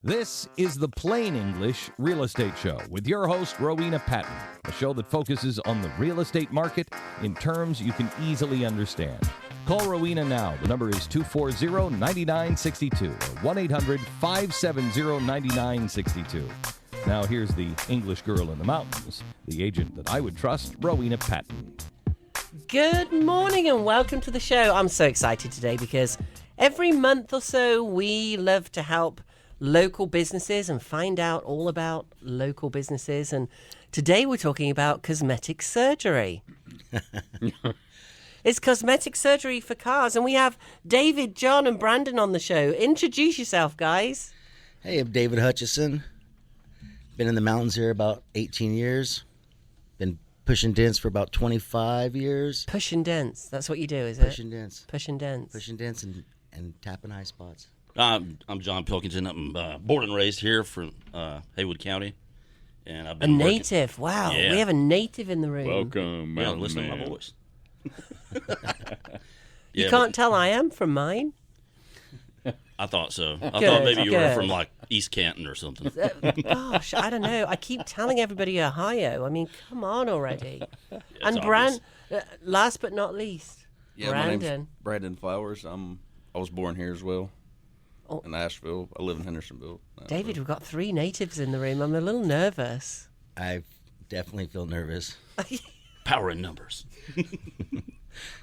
This is the Plain English Real Estate Show with your host, Rowena Patton, a show that focuses on the real estate market in terms you can easily understand. Call Rowena now. The number is 240-9962 or 1-800-570-9962. Now here's the English girl in the mountains, the agent that I would trust, Rowena Patton. Good morning and welcome to the show. I'm so excited today because every month or so we love to help local businesses and find out all about local businesses. And today we're talking about cosmetic surgery. It's cosmetic surgery for cars. And we have David, John, and Brandon on the show. Introduce yourself, guys. Hey, I'm David Hutchison. Been in the mountains here about 18 years. Been pushing dents for about 25 years. Pushing dents. That's what you do, is Pushing it? dents. Pushing dents. Pushing dents and tapping high spots. I'm John Pilkington. I'm born and raised here from Haywood County, and I've A been native. Wow. Yeah. We have a native in the room. Welcome, Yeah, mountain listen to man. my voice. You can't tell I am from mine. I thought so. I Good, thought maybe you were good. from like East Canton or something. Gosh, I don't know. I keep telling everybody Ohio. I mean, come on already. And obvious. last but not least, Yeah, my Brandon. name's Brandon Flowers. I was born here as well, Oh. in Asheville. I live in Hendersonville. David, we've got three natives in the room. I'm a little nervous. I definitely feel nervous. Power in numbers.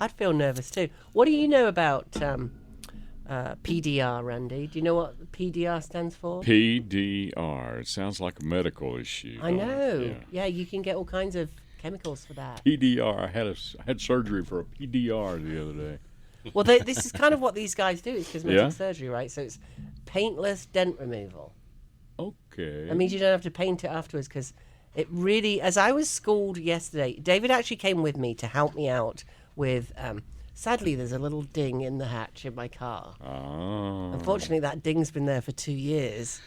I'd feel nervous too. What do you know about PDR, Randy? Do you know what PDR stands for? PDR. It sounds like a medical issue. I know. Yeah. Yeah, you can get all kinds of chemicals for that. PDR. I had surgery for a PDR the other day. Well, this is kind of what these guys do. It's cosmetic Yeah? surgery, right? So it's paintless dent removal. Okay. That means you don't have to paint it afterwards because it really, as I was schooled yesterday, David actually came with me to help me out with, sadly, there's a little ding in the hatch in my car. Ah. Unfortunately, that ding's been there for 2 years.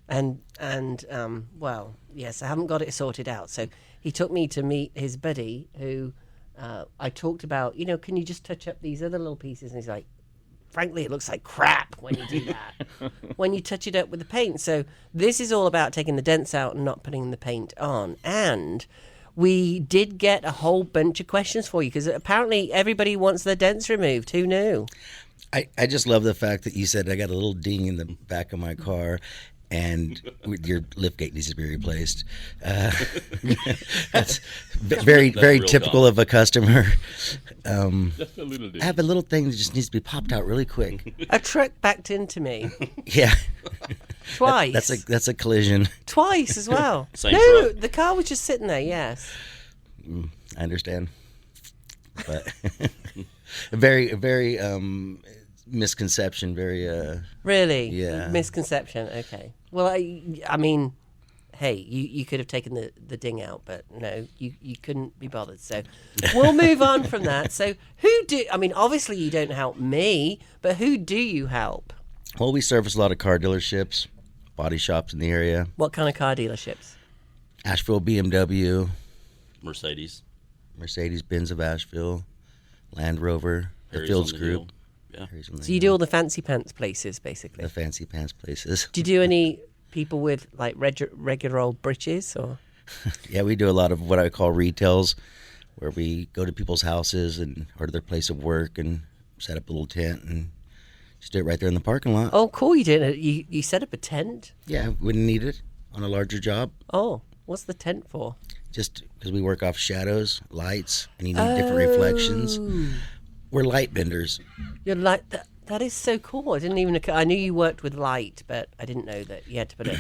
And well, yes, I haven't got it sorted out. So he took me to meet his buddy who I talked about, can you just touch up these other little pieces? And he's like, frankly, it looks like crap when you do that, when you touch it up with the paint. So this is all about taking the dents out and not putting the paint on. And we did get a whole bunch of questions for you because apparently everybody wants their dents removed. Who knew? I just love the fact that you said I got a little ding in the back of my car and your liftgate needs to be replaced. That's very real typical of a customer. Just a little bit. I have a little thing that just needs to be popped out really quick. A truck backed into me Yeah, twice. that's a collision. Twice as well. Same no, truck. the car was just sitting there, yes. I understand, but very misconception. Very Really? Yeah. Misconception. Okay. Well, I mean, hey, you could have taken the ding out, but no, you couldn't be bothered. So we'll move on from that. So obviously you don't help me, but who do you help? Well, we service a lot of car dealerships, body shops in the area. What kind of car dealerships? Asheville BMW, Mercedes. Mercedes-Benz of Asheville, Land Rover, the Harry's Fields on the Group. hill. Yeah. Harry's on the So you do all the fancy pants places, basically. the fancy pants places. Do you do any people with like regular old breeches or? Yeah, we do a lot of what I call retails, where we go to people's houses or to their place of work and set up a little tent and just do it right there in the parking lot. Oh, cool! You did it. You set up a tent. Yeah, wouldn't need it on a larger job, Oh, what's the tent for? just because we work off shadows, lights, and you need different reflections. We're light benders. You're like that. That is so cool. I didn't even. I knew you worked with light, but I didn't know that you had to put a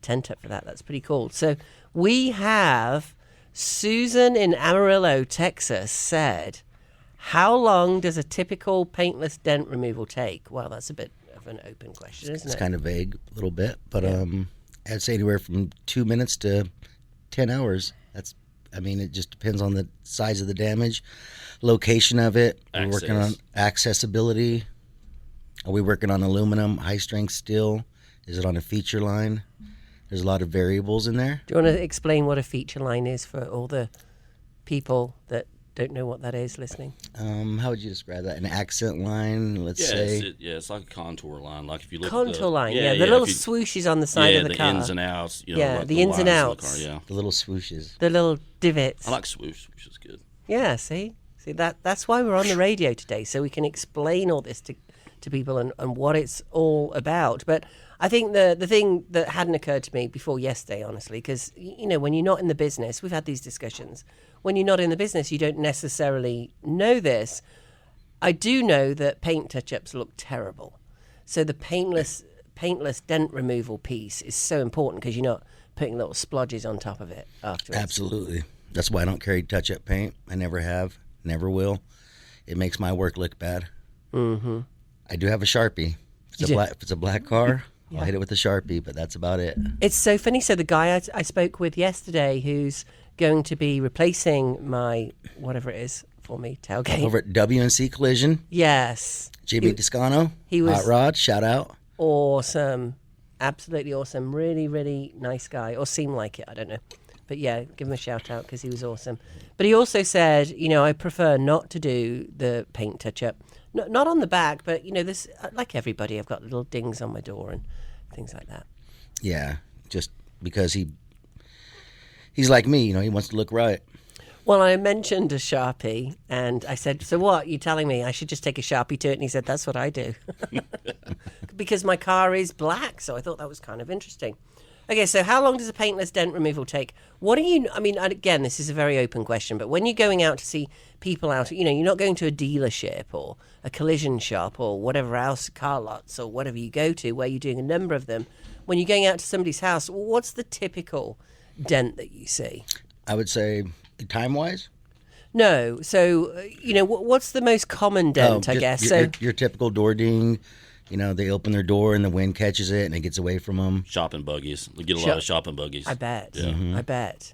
tent up for that. That's pretty cool. So we have Susan in Amarillo, Texas, said, "How long does a typical paintless dent removal take?" Well, that's a bit of an open question, isn't It's it? kind of vague a little bit, but I'd say anywhere from 2 minutes to 10 hours. It just depends on the size of the damage, location of it. We're working on accessibility. Are we working on aluminum, high strength steel? Is it on a feature line? There's a lot of variables in there. Do you want to explain what a feature line is for all the people that don't know what that is listening. How would you describe that? An accent line, let's say? It's like a contour line. Like if you look Contour at the, line, the little swooshes on the side of the car. the ins and outs. Yeah, like the ins and lines of outs. The car, yeah. The little swooshes. The little divots. I like swoosh. Swoosh is good. Yeah, see that's why we're on the radio today, so we can explain all this to people and what it's all about. But I think the thing that hadn't occurred to me before yesterday, honestly, because when you're not in the business, we've had these discussions. When you're not in the business, you don't necessarily know this. I do know that paint touch-ups look terrible, so the paintless dent removal piece is so important because you're not putting little splodges on top of it afterwards. Absolutely. That's why I don't carry touch-up paint. I never have, never will. It makes my work look bad. Mm-hmm. I do have a Sharpie. If it's a black car, I'll hit it with a Sharpie, but that's about it. It's so funny. So the guy I spoke with yesterday who's going to be replacing my, whatever it is for me, tailgate. Over at WNC Collision, Yes. Jimmy Toscano, he was Hot Rod, shout out. awesome. Absolutely awesome. Really, really nice guy. Or seemed like it, I don't know. But yeah, give him a shout out because he was awesome. But he also said, I prefer not to do the paint touch-up. Not on the back, but, this, like everybody, I've got little dings on my door and things like that. Yeah, just because he's like me, he wants to look right. Well, I mentioned a Sharpie, and I said, so what? You're telling me I should just take a Sharpie to it? And he said, that's what I do. Because my car is black, so I thought that was kind of interesting. Okay, so how long does a paintless dent removal take? Again, this is a very open question, but when you're going out to see people out, you're not going to a dealership or a collision shop or whatever else, car lots or whatever you go to where you're doing a number of them. When you're going out to somebody's house, what's the typical dent that you see? I would say time-wise? No. So, what's the most common dent, I guess? Your typical door ding. They open their door and the wind catches it and it gets away from them. Shopping buggies. They get a lot of shopping buggies. I bet. Yeah. Mm-hmm. I bet.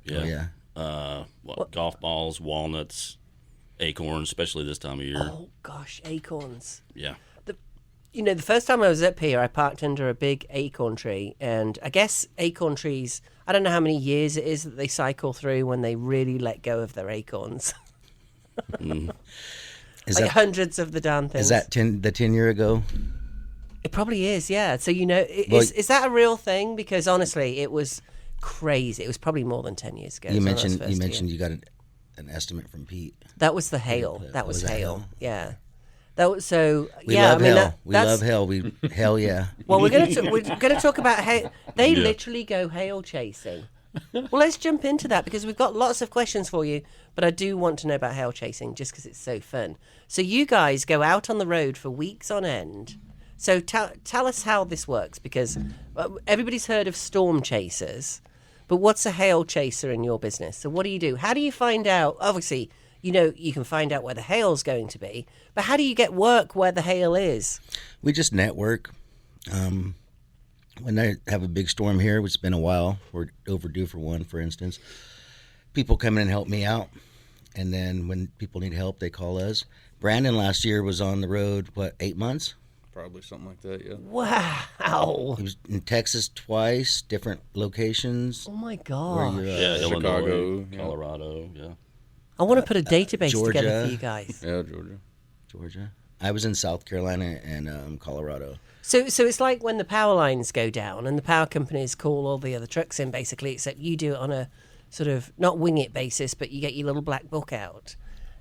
Yeah. Oh, yeah. Golf balls, walnuts, acorns, especially this time of year. Oh, gosh, acorns. Yeah. The first time I was up here, I parked under a big acorn tree. And I guess acorn trees, I don't know how many years it is that they cycle through when they really let go of their acorns. Hundreds of the darn things. Is that the 10 year ago? It probably is, yeah. So, is that a real thing? Because honestly, it was crazy. It was probably more than 10 years ago. You mentioned you got an estimate from Pete. That was the hail. That was hail. Yeah. That was We love hell. We love hell. Hell yeah. Well, we're gonna talk about hail. They literally go hail chasing. Well, let's jump into that because we've got lots of questions for you, but I do want to know about hail chasing just because it's so fun. So you guys go out on the road for weeks on end. So tell us how this works because everybody's heard of storm chasers, but what's a hail chaser in your business? So what do you do? How do you find out? Obviously, you can find out where the hail's going to be, but how do you get work where the hail is? We just network. When I have a big storm here, which has been a while, we're overdue for one, for instance, people come in and help me out. And then when people need help, they call us. Brandon last year was on the road, 8 months? Probably something like that, yeah. Wow. He was in Texas twice, different locations. Oh, my God. Chicago, Illinois, Colorado, yeah. I want to put a database Georgia. together for you guys. Yeah, Georgia. I was in South Carolina and Colorado. So it's like when the power lines go down and the power companies call all the other trucks in, basically, except you do it on a sort of, not wing it basis, but you get your little black book out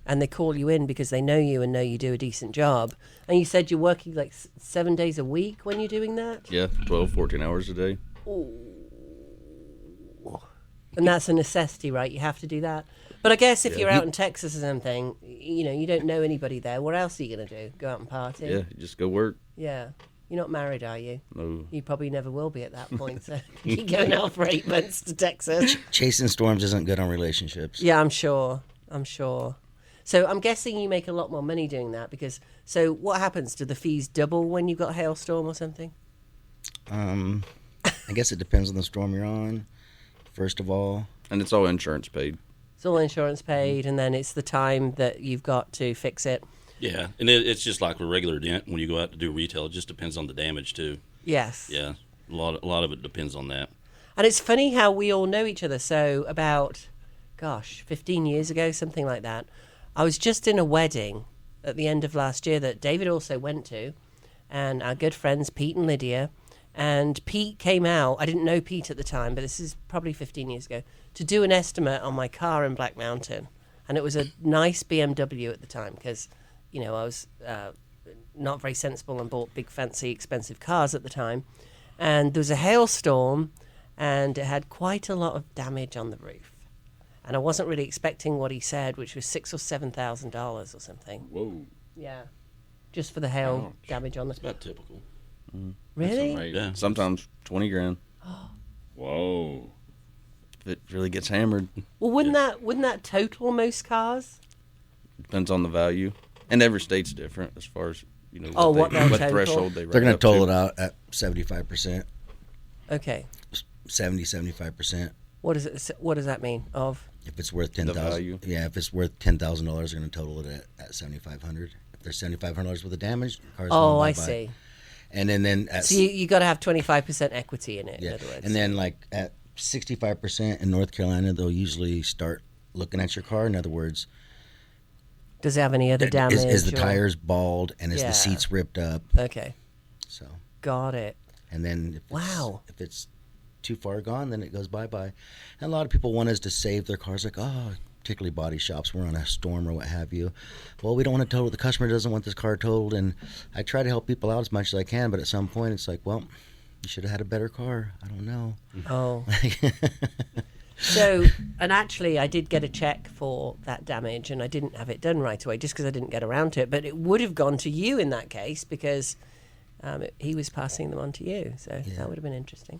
and they call you in because they know you and know you do a decent job. And you said you're working like 7 days a week when you're doing that? Yeah, 12, 14 hours a day. And that's a necessity, right? You have to do that. But I guess if you're out in Texas or something, you don't know anybody there. What else are you going to do? Go out and party? Yeah, you just go work. Yeah. You're not married, are you? No. You probably never will be at that point. So you're going out for 8 months to Texas. Chasing storms isn't good on relationships. Yeah, I'm sure. So I'm guessing you make a lot more money doing that because, so what happens? Do the fees double when you've got a hailstorm or something? I guess it depends on the storm you're on, first of all. And it's all insurance paid. It's all insurance paid, and then it's the time that you've got to fix it. Yeah, and it's just like a regular dent when you go out to do retail. It just depends on the damage too. Yes. Yeah, a lot of it depends on that. And it's funny how we all know each other. So about gosh, 15 years ago, something like that. I was just in a wedding at the end of last year that David also went to, and our good friends Pete and Lydia. And Pete came out, I didn't know Pete at the time, but this is probably 15 years ago, to do an estimate on my car in Black Mountain. And it was a nice BMW at the time because, I was not very sensible and bought big, fancy, expensive cars at the time. And there was a hailstorm, and it had quite a lot of damage on the roof. And I wasn't really expecting what he said, which was $6,000 or $7,000 or something. Whoa. Yeah. Just for the hail damage on the... That's about typical. Really? That's Yeah. Sometimes 20 grand. Whoa. If it really gets hammered, Well, wouldn't that total most cars? depends on the value. And every state's different as far as, what their what total? threshold they They're run going to up total it out at 75%, Okay. 75%. What does that mean? Of If it's worth The value. $10,000, if it's worth $10,000, they're going to total it at $7,500. If there's $7,500 worth of damage, your car's going I bye-bye. see. And then at So you got to have 25% equity in it. yeah, In other words. and then like at 65% in North Carolina, they'll usually start looking at your car. In other words, does it have any other damage? is the or- tires bald and is Yeah. the seats ripped up? Okay, So, got it. and then Wow. if it's too far gone, then it goes bye-bye. And a lot of people want us to save their cars, like, particularly body shops, we're on a storm or what have you. Well, we don't want to total, the customer doesn't want this car totaled, and I try to help people out as much as I can, but at some point it's like, well, you should have had a better car. I don't know. Oh. So, and actually, I did get a check for that damage, and I didn't have it done right away just because I didn't get around to it. But it would have gone to you in that case because he was passing them on to you. So that would have been interesting.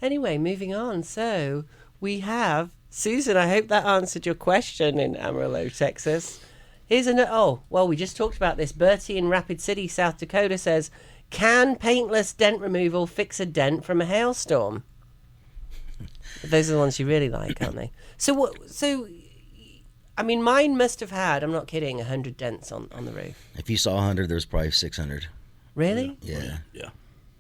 Anyway, moving on. So we have Susan. I hope that answered your question in Amarillo, Texas. Here's we just talked about this. Bertie in Rapid City, South Dakota says, "Can paintless dent removal fix a dent from a hailstorm?" Those are the ones you really like, aren't they? So I mean, mine must have had, I'm not kidding, 100 dents on the roof. If you saw 100, there's probably 600. Really? Yeah. Yeah.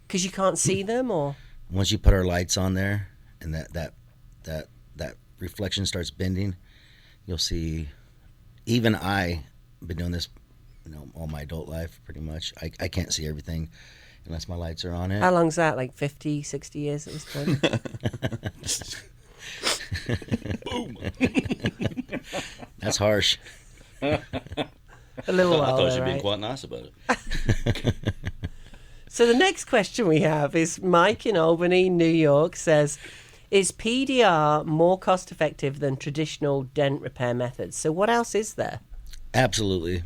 Because you can't see them, or? Once you put our lights on there and that reflection starts bending, you'll see. Even I've been doing this, all my adult life pretty much. I can't see everything unless my lights are on it. How long's that? Like 50, 60 years at this point? Boom. That's harsh. A little I while, thought though, you'd been right? quite nice about it. So the next question we have is Mike in Albany, New York, says, is PDR more cost effective than traditional dent repair methods? So what else is there? Absolutely.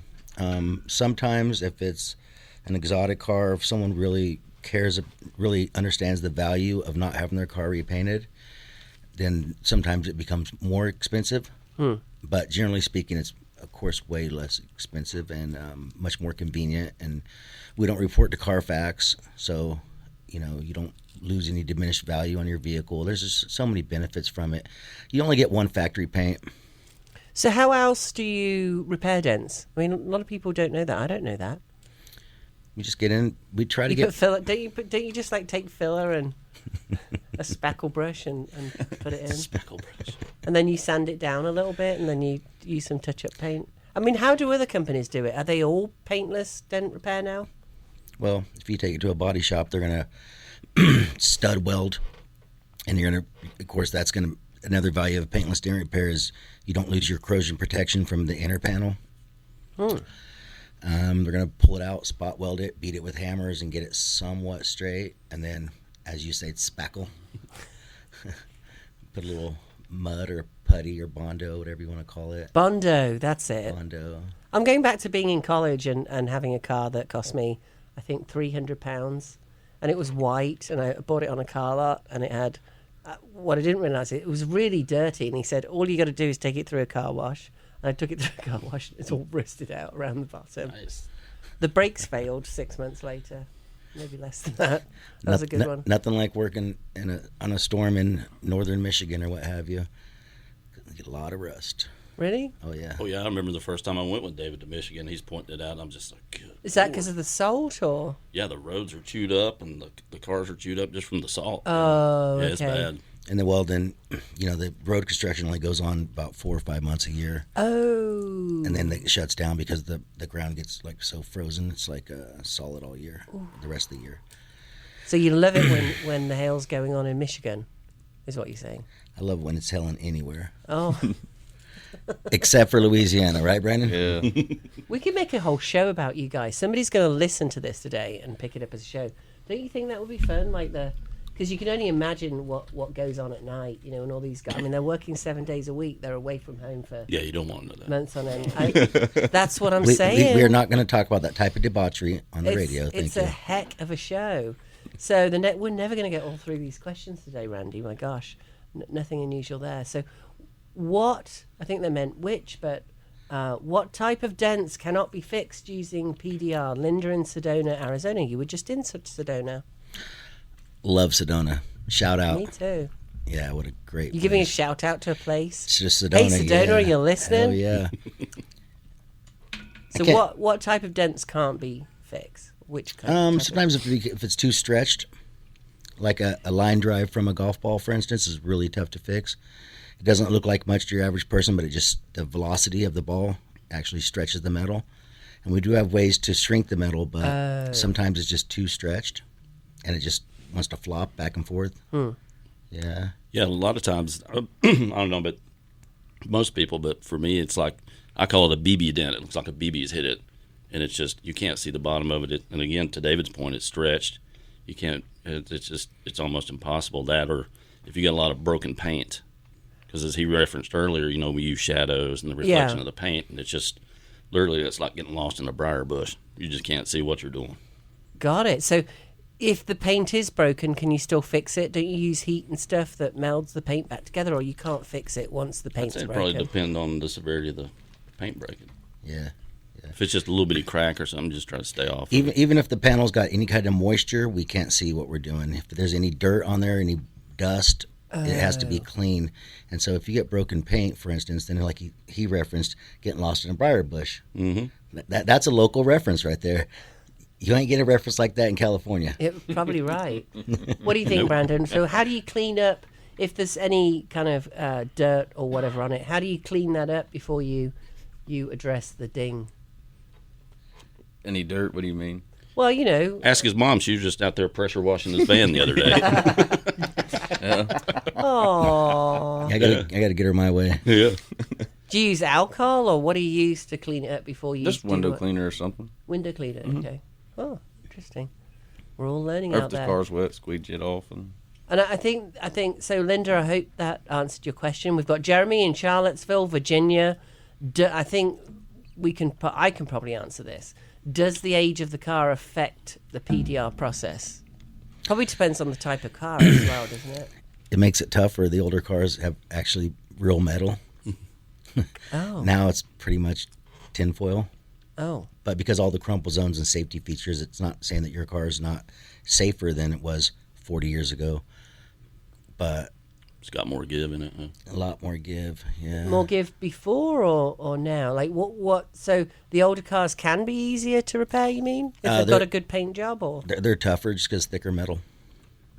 Sometimes if it's an exotic car, if someone really cares, really understands the value of not having their car repainted, then sometimes it becomes more expensive. But generally speaking, it's of course way less expensive and much more convenient. And we don't report to Carfax, so you don't lose any diminished value on your vehicle. There's just so many benefits from it. You only get one factory paint. So how else do you repair dents? I mean, a lot of people don't know that. I don't know that. You just get in. We try to You get put filler. Don't you just like take filler and a spackle brush and put it in, Speckle brush. and then you sand it down a little bit, and then you use some touch-up paint. I mean, how do other companies do it? Are they all paintless dent repair now? Well, if you take it to a body shop, they're gonna stud weld, and you're gonna. Of course, that's gonna. Another value of paintless dent repair is you don't lose your corrosion protection from the inner panel. They're going to pull it out, spot weld it, beat it with hammers, and get it somewhat straight. And then, as you say, it's spackle. Put a little mud or putty or Bondo, whatever you want to call it. Bondo, that's it. Bondo. I'm going back to being in college and having a car that cost me, I think, £300. And it was white, and I bought it on a car lot, and it had... what I didn't realise, it was really dirty. And he said, all you got to do is take it through a car wash. And I took it through a car wash, and it's all rusted out around the bottom. Nice. The brakes failed 6 months later. Maybe less than that. That was a good one. Nothing like working on a storm in northern Michigan or what have you. You get a lot of rust. Really? Oh, yeah. Oh, yeah, I remember the first time I went with David to Michigan. He's pointing it out, and I'm just like, good. Is that because of the salt, or? Yeah, the roads are chewed up, and the cars are chewed up just from the salt. Oh, yeah, okay. it's bad. And then, the road construction only goes on about 4 or 5 months a year. Oh. And then it shuts down because the ground gets like so frozen. It's like solid all year, the rest of the year. So you love it when the hail's going on in Michigan, is what you're saying? I love when it's hailing anywhere. Oh. Except for Louisiana, right, Brandon? Yeah. We could make a whole show about you guys. Somebody's going to listen to this today and pick it up as a show. Don't you think that would be fun? Because you can only imagine what goes on at night, and all these guys. I mean, they're working 7 days a week. They're away from home for Yeah, you don't want to know that. months on end. That's what I'm saying. We are not going to talk about that type of debauchery on the radio. It's Thank you. a heck of a show. So we're never going to get all through these questions today, Randy. My gosh, nothing unusual there. So I think they meant which, but what type of dents cannot be fixed using PDR? Linda in Sedona, Arizona. You were just in Sedona. Love Sedona. Shout out. Me too. Yeah, what a great You giving a place. shout out to a place? It's just Sedona. Hey, Sedona, yeah. are you listening? Oh, yeah. So Okay. what type of dents can't be fixed? Which kind? Sometimes if it's too stretched, like a line drive from a golf ball, for instance, is really tough to fix. It doesn't look like much to your average person, but the velocity of the ball actually stretches the metal. And we do have ways to shrink the metal, but sometimes it's just too stretched, and it just wants to flop back and forth. Yeah. Yeah, a lot of times, I don't know, but most people, but for me, it's like, I call it a BB dent. It looks like a BB's hit it, and it's just, you can't see the bottom of it. And again, to David's point, it's stretched. You can't, it's almost impossible. That, or if you got a lot of broken paint, because as he referenced earlier, we use shadows and the reflection of the paint, and it's just, literally, it's like getting lost in a briar bush. You just can't see what you're doing. Got it. So if the paint is broken, can you still fix it? Don't you use heat and stuff that melds the paint back together, or you can't fix it once the paint's It broken? probably depends on the severity of the paint breaking. Yeah. If it's just a little bitty crack or something, just try to stay off. Even if the panel's got any kind of moisture, we can't see what we're doing. If there's any dirt on there, any dust, it has to be clean. And so if you get broken paint, for instance, then like he referenced getting lost in a briar bush. Mm-hmm. That's a local reference right there. You ain't get a reference like that in California. You're probably right. What do you think, Brandon? So how do you clean up, if there's any kind of dirt or whatever on it, how do you clean that up before you address the ding? Any dirt? What do you mean? Well, Ask his mom. She was just out there pressure washing his van the other day. Oh. I gotta get her my way. Yeah. Do you use alcohol, or what do you use to clean it up before you Just do window it? cleaner or something. Window cleaner, okay. Oh, interesting. We're all learning Or out if the there. car's wet, squeegee it off. And And I think so, Linda. I hope that answered your question. We've got Jeremy in Charlottesville, Virginia. I think I can probably answer this. Does the age of the car affect the PDR process? Probably depends on the type of car as well, doesn't it? It makes it tougher. The older cars have actually real metal. Oh. Now it's pretty much tinfoil. Oh. But because all the crumple zones and safety features, it's not saying that your car is not safer than it was 40 years ago. But It's got more give in it. Huh? a lot more give, yeah. More give before or now? Like what? So the older cars can be easier to repair, you mean? If they've got a good paint job, or? They're tougher just because thicker metal.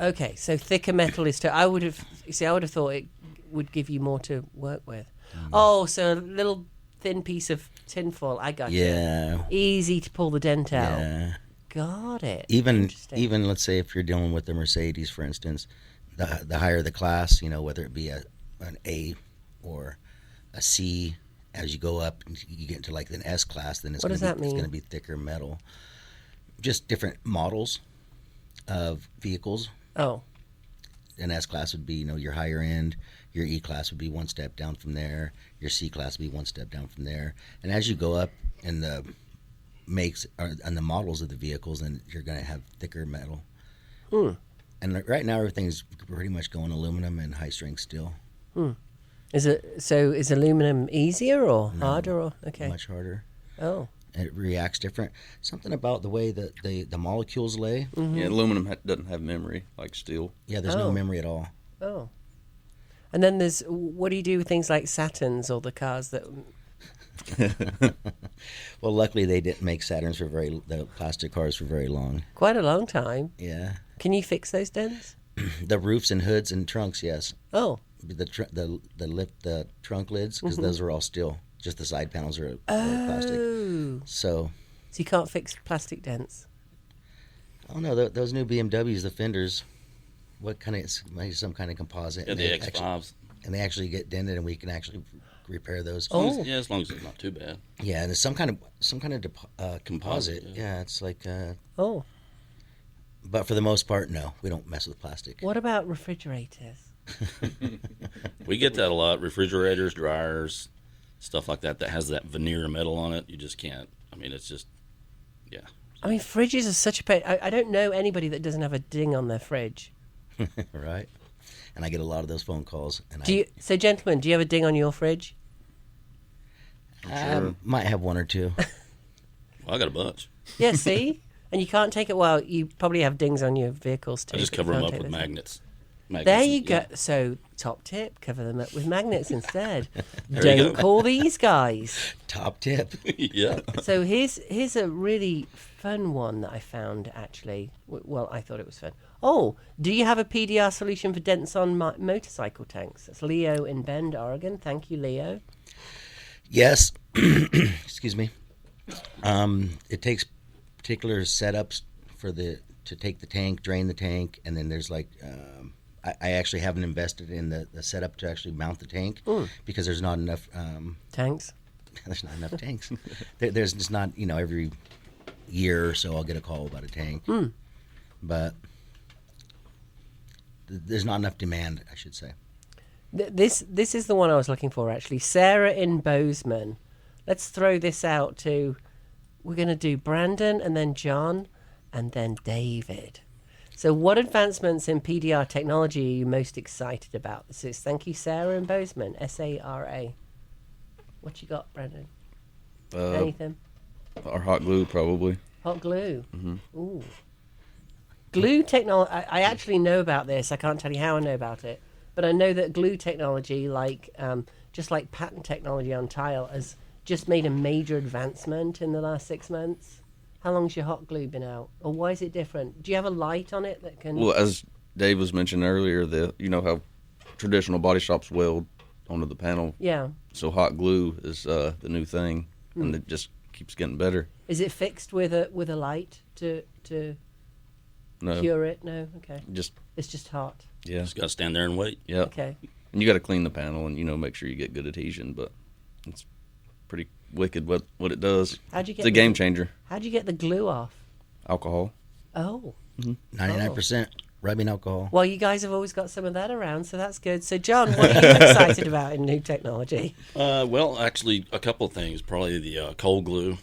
Okay, so thicker metal is I would have thought it would give you more to work with. Oh, so a little thin piece of tinfoil. I got you. Yeah. Easy to pull the dent out. Yeah. Got it. Even Interesting. let's say if you're dealing with the Mercedes, for instance, the higher the class, whether it be an A or a C, as you go up, you get into like an S class, then it's What going does that mean? to be thicker metal. Just different models of vehicles. Oh, An S class would be, your higher end. Your E class would be one step down from there. Your C class would be one step down from there. And as you go up in the makes and the models of the vehicles, then you're going to have thicker metal. And right now, everything's pretty much going aluminum and high strength steel. is aluminum easier or harder? Or okay. Much harder. Oh, It reacts different. Something about the way that the molecules lay. yeah, aluminum doesn't have memory like steel. Yeah, there's Oh. no memory at all. oh. And then what do you do with things like Saturns or the cars that? Well, luckily they didn't make Saturns the plastic cars for very long. Quite a long time. Yeah. Can you fix those dents? The roofs and hoods and trunks, yes. Oh. The trunk lids, because those are all steel. Just the side panels are plastic. So you can't fix plastic dents. Oh no, those new BMWs, the fenders, what kind of maybe some kind of composite? Yeah, the X5s. And they actually get dented, and we can actually repair those. As long as it's not too bad. Yeah, and it's some kind of composite. Yeah, it's like. But for the most part, no, we don't mess with plastic. What about refrigerators? We get that a lot. Refrigerators, dryers, stuff like that has that veneer metal on it. You just can't. I mean, it's just, yeah. I mean, fridges are such a pain. I don't know anybody that doesn't have a ding on their fridge. Right. And I get a lot of those phone calls. And So, gentlemen, do you have a ding on your fridge? I might have one or two. Well, I got a bunch. Yeah, see? And you can't take it. Well, you probably have dings on your vehicles too. I just cover them up with magnets. There you go. So, top tip: cover them up with magnets instead. Don't call these guys. Top tip. Yeah. So here's a really fun one that I found actually. Well, I thought it was fun. Oh, do you have a PDR solution for dents on motorcycle tanks? That's Leo in Bend, Oregon. Thank you, Leo. Yes. Excuse me. It takes particular setups to take the tank, drain the tank, and then there's like I actually haven't invested in the setup to actually mount the tank because there's not enough tanks. There's not enough tanks. There's just not, every year or so I'll get a call about a tank, but there's not enough demand, I should say. This is the one I was looking for actually. Sarah in Bozeman. Let's throw this out to. We're going to do Brandon and then John and then David. So what advancements in PDR technology are you most excited about? This is thank you, Sarah in Bozeman, SARA. What you got, Brandon? Anything? Our hot glue, probably. Hot glue? Ooh. Glue technology, I actually know about this. I can't tell you how I know about it. But I know that glue technology, just like pattern technology on tile, has just made a major advancement in the last 6 months. How long's your hot glue been out? Or why is it different? Do you have a light on it that can... Well, as Dave was mentioning earlier, how traditional body shops weld onto the panel. Yeah. So hot glue is the new thing, and it just keeps getting better. Is it fixed with a light to No. cure it? No? Okay. It's just hot. Yeah. Just got to stand there and wait. Yeah. Okay. And you got to clean the panel and, make sure you get good adhesion, but it's pretty wicked what it does. It's a game changer. How'd you get the glue off? Alcohol. Oh. 99% rubbing alcohol. Well, you guys have always got some of that around, so that's good. So, John, what are you excited about in new technology? Well, actually, a couple of things. Probably the cold glue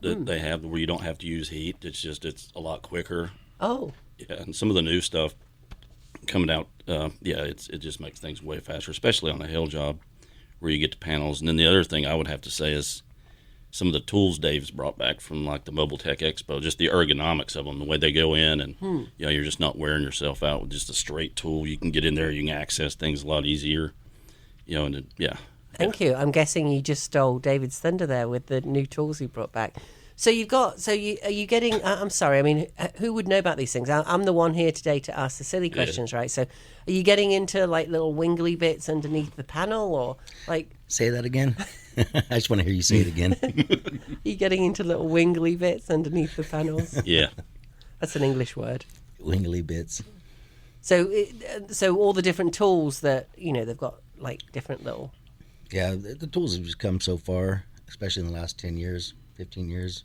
that they have where you don't have to use heat. It's a lot quicker. Oh. Yeah, and some of the new stuff coming out, it just makes things way faster, especially on a hill job where you get the panels. And then the other thing I would have to say is some of the tools Dave's brought back from like the Mobile Tech Expo, just the ergonomics of them, the way they go in, and you're just not wearing yourself out with just a straight tool. You can get in there, you can access things a lot easier, Thank you. I'm guessing you just stole David's thunder there with the new tools he brought back. So are you getting, I'm sorry, I mean, who would know about these things? I'm the one here today to ask the silly questions, right? So are you getting into like little wingly bits underneath the panel or like... Say that again. I just want to hear you say it again. Are you getting into little wingly bits underneath the panels? Yeah. That's an English word. Wingly bits. So all the different tools that, they've got like different little... Yeah, the tools have just come so far, especially in the last 10 years. 15 years.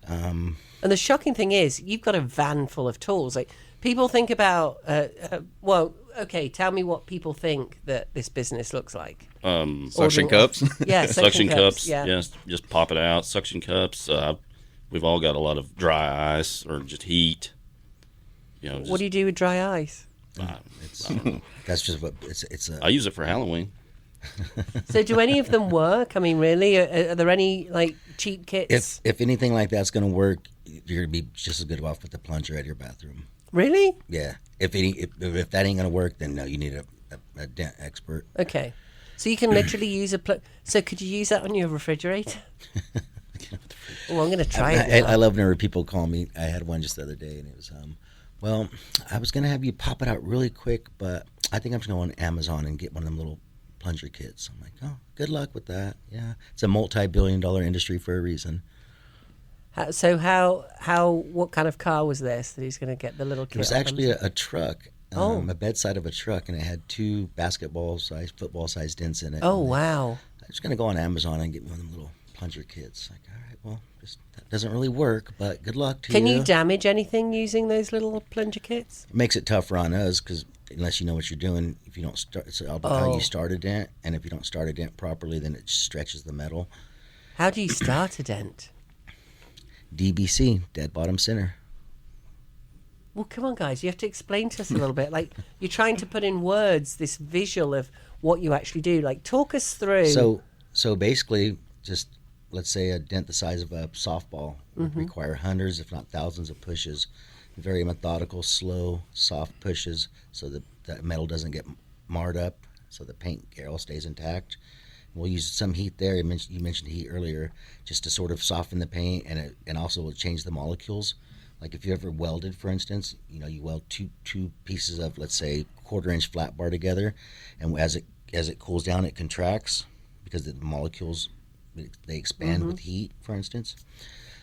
And the shocking thing is, you've got a van full of tools. Like people think about, tell me what people think that this business looks like. Suction cups. Yeah, suction cups. Yeah. Yes, just pop it out. Suction cups. We've all got a lot of dry ice or just heat. What do you do with dry ice? That's just what it's. I use it for Halloween. So do any of them work? I mean, really? Are there any like cheap kits? If anything like that's going to work, you're going to be just as good off with the plunger at your bathroom. Really? Yeah. If that ain't going to work, then no, you need a dent expert. Okay. So you can literally use so could you use that on your refrigerator? Oh, I'm going to try it. I love whenever people call me. I had one just the other day, and it was, Well, I was going to have you pop it out really quick, but I think I'm just going to go on Amazon and get one of them little plunger kits. I'm like, oh, good luck with that. Yeah, it's a multi-billion-dollar industry for a reason. What kind of car was this that he's going to get the little kit? It was actually a truck, a bedside of a truck, and it had 2 basketball-sized, football-sized dents in it. Oh, wow. I'm just going to go on Amazon and get one of them little plunger kits. Like, all right, well, that doesn't really work, but good luck to you. Can you damage anything using those little plunger kits? It makes it tougher on us because unless you know what you're doing, if you don't start, it's all about how you start a dent, and if you don't start a dent properly, then it stretches the metal. How do you start a dent? DBC, dead bottom center. Well, come on, guys. You have to explain to us a little bit. Like, you're trying to put in words this visual of what you actually do. Like, talk us through. So basically, just let's say a dent the size of a softball would require hundreds, if not thousands, of pushes. Very methodical, slow, soft pushes so that the metal doesn't get marred up, so the paint all stays intact. We'll use some heat there. You mentioned heat earlier, just to sort of soften the paint, and also will change the molecules. Like if you ever welded, for instance, you weld two pieces of, let's say, 1/4-inch flat bar together, and as it cools down, it contracts because the molecules, they expand with heat, for instance.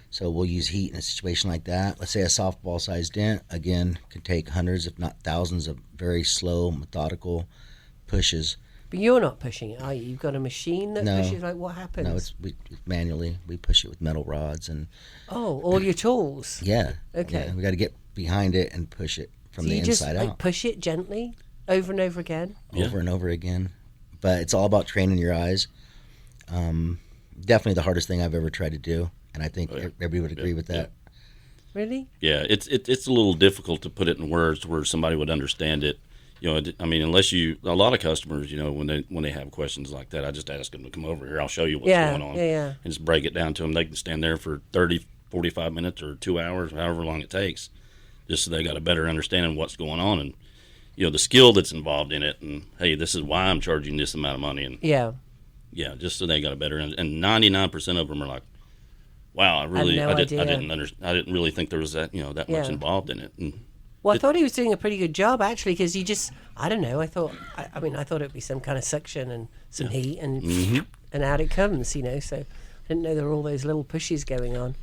So we'll use heat in a situation like that. Let's say a softball-sized dent, again, can take hundreds, if not thousands, of very slow, methodical pushes. But you're not pushing it, are you? You've got a machine that pushes. Like, what happens? No, it's manually. We push it with metal rods and. Oh, all your tools. Yeah. Okay. Yeah, we got to get behind it and push it from the inside out. So you just out. push it gently, over and over again. Over and over again, but it's all about training your eyes. Definitely the hardest thing I've ever tried to do, and I think everybody would agree with that. Really? Yeah, it's a little difficult to put it in words where somebody would understand it. I mean, unless a lot of customers, when they have questions like that, I just ask them to come over here. I'll show you what's going on. And just break it down to them. They can stand there for 30, 45 minutes or 2 hours, however long it takes, just so they got a better understanding of what's going on and, the skill that's involved in it. And, hey, this is why I'm charging this amount of money. And yeah, just so they got a better, and 99% of them are like, wow, I didn't really think there was that, that much involved in it. And, well, I thought he was doing a pretty good job, actually, because I don't know, I thought it would be some kind of suction and some heat and out it comes, so I didn't know there were all those little pushes going on.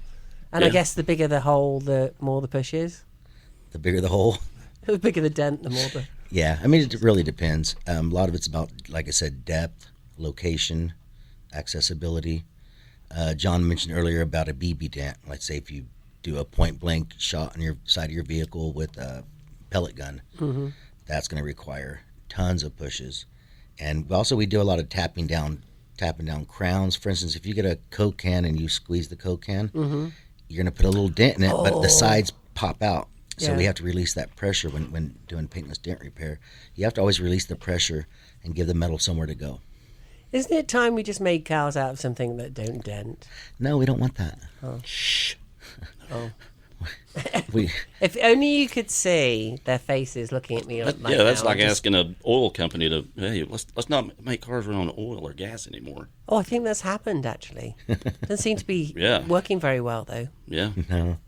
And I guess the bigger the hole, the more the push is. The bigger the hole? The bigger the dent, the more the... Yeah, I mean, it really depends. A lot of it's about, like I said, depth, location, accessibility. John mentioned earlier about a BB dent. Let's say if you do a point-blank shot on your side of your vehicle with a pellet gun, that's going to require tons of pushes. And also we do a lot of tapping down crowns. For instance, if you get a Coke can and you squeeze the Coke can, you're going to put a little dent in it, but the sides pop out. So we have to release that pressure when doing paintless dent repair. You have to always release the pressure and give the metal somewhere to go. Isn't it time we just made cars out of something that don't dent? No, we don't want that. Oh. Shh. Oh. If only you could see their faces looking at me like that. Yeah, that's like asking an oil company to, hey, let's not make cars run on oil or gas anymore. Oh, I think that's happened, actually. Doesn't seem to be working very well, though. Yeah. No.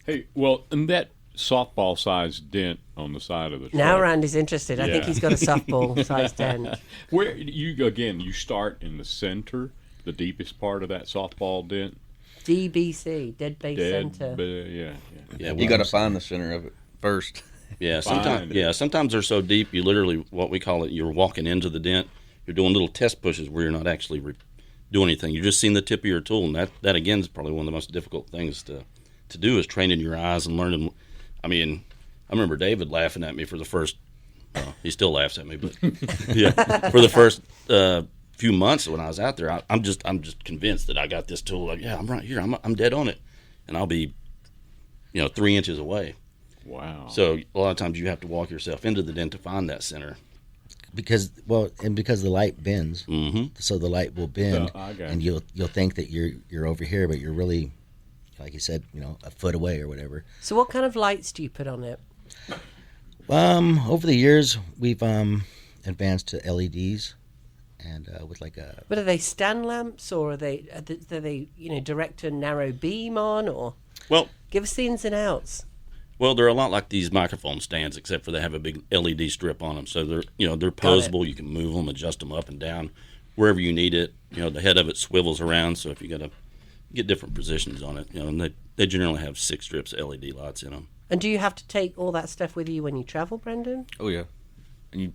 Hey, well, and that softball-sized dent on the side of the truck. Now Randy's interested. I think he's got a softball-sized dent. Where you start in the center, the deepest part of that softball dent. DBC, dead base center. Yeah. You got to find the center of it first. Yeah, sometimes they're so deep you literally, what we call it, you're walking into the dent. You're doing little test pushes where you're not actually doing anything. You're just seeing the tip of your tool, and that again is probably one of the most difficult things to do is training your eyes and learning. I mean, I remember David laughing at me for the first. He still laughs at me, but for the first few months when I was out there, I'm just convinced that I got this tool. Like, I'm right here. I'm dead on it, and I'll be, 3 inches away. Wow. So a lot of times you have to walk yourself into the dent to find that center. Because the light bends, so the light will bend, and you'll think that you're over here, but you're really, like you said, a foot away or whatever. So what kind of lights do you put on it? Over the years, we've advanced to LEDs, and with like a. But are they stand lamps, or are they direct to narrow beam on, or? Well, give us the ins and outs. Well, they're a lot like these microphone stands, except for they have a big LED strip on them. So they're posable. You can move them, adjust them up and down wherever you need it. The head of it swivels around, so if you got to get different positions on it, and they generally have 6 strips of LED lights in them. And do you have to take all that stuff with you when you travel, Brendan? Oh yeah, and you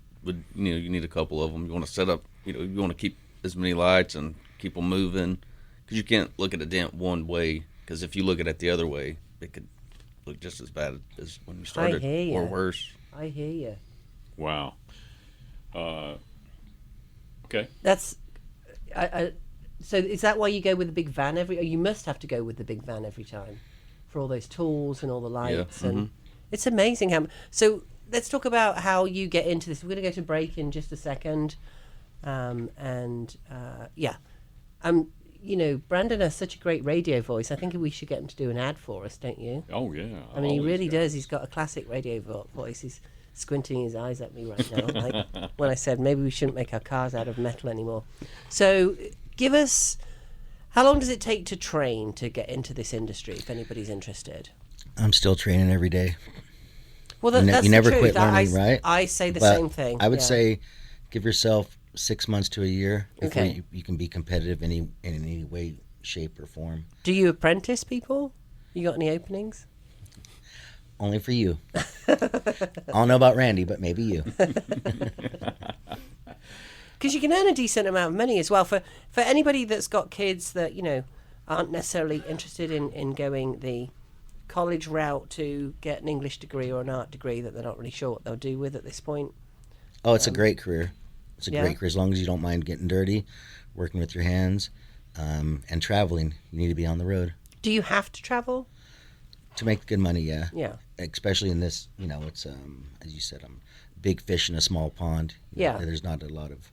need a couple of them. You want to set up, you want to keep as many lights and keep them moving, because you can't look at a dent one way. Because if you look at it the other way, it could look just as bad as when you started, or worse. I hear you. Wow. Okay. That's. So is that why you go with the big van you must have to go with the big van every time, for all those tools and all the lights, and it's amazing how. So let's talk about how you get into this. We're going to go to break in just a second, Brandon has such a great radio voice. I think we should get him to do an ad for us, don't you? Oh, yeah. I mean, he really does. He's got a classic radio voice. He's squinting his eyes at me right now, like when I said maybe we shouldn't make our cars out of metal anymore. So give us, how long does it take to train to get into this industry, if anybody's interested? I'm still training every day. Well, that's you never the truth. quit learning, right? I say the same thing. I would say give yourself 6 months to a year before Okay. you can be competitive in any way, shape, or form. Do you apprentice people? You got any openings? Only for you. I don't know about Randy, but maybe you. Because you can earn a decent amount of money as well. For anybody that's got kids that, aren't necessarily interested in going the college route to get an English degree or an art degree that they're not really sure what they'll do with at this point. Oh, it's a great career. It's a great career as long as you don't mind getting dirty, working with your hands, and traveling. You need to be on the road. Do you have to travel? To make good money, yeah. Yeah. Especially in this, it's, as you said, big fish in a small pond. There's not a lot of...